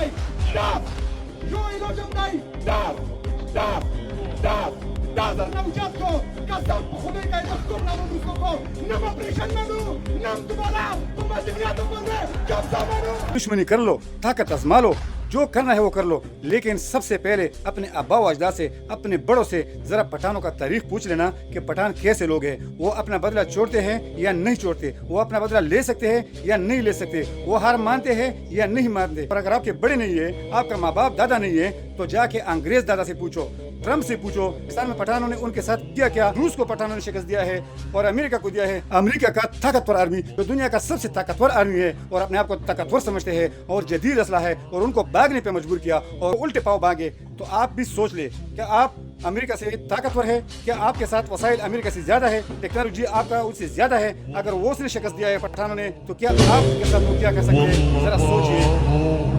Jumgai, Daf! Joino Jumgai, Daf! Daf! Daf! Dazar nam dziadko, kazał pochodynka i dostąp na wódrusko, nam operation manu, nam तुम्हारा, तुम्हारी दुनिया तो बंद है, कब सामानो? दुश्मनी कर लो, ताकत आजमा लो, जो करना है वो कर लो, लेकिन सबसे पहले अपने अब्बा अजदाद से, अपने बड़ों से जरा पठानों का तारीख पूछ लेना कि पठान कैसे लोग हैं, वो अपना बदला छोड़ते हैं या नहीं छोड़ते, वो अपना बदला ले सकते हैं या नहीं ले सकते, वो हार मानते हैं या नहीं मानते। पर अगर आपके बड़े नहीं है, आपका माँ बाप दादा नहीं है, तो जाके अंग्रेज दादा से पूछो, ट्रम्प से पूछो, पाकिस्तान में पठानों ने उनके साथ किया क्या। रूस को पठानों ने शिकस्त दिया है और अमेरिका को दिया है। अमेरिका का ताकतवर आर्मी जो दुनिया का सबसे ताकतवर आर्मी है और अपने आप को ताकतवर समझते हैं और जदीद असला है और उनको भागने पे मजबूर किया और उल्टे पाव भागे। तो आप भी सोच ले, क्या आप अमेरिका से ताकतवर है? क्या आपके साथ वसाइल अमेरिका से ज्यादा है? टेक्नोलॉजी आपका उससे ज्यादा है? अगर वो उसने शिकस्त दिया है पठानों ने, तो क्या आप उसके साथ क्या कर सकते हैं? जरा सोचिए।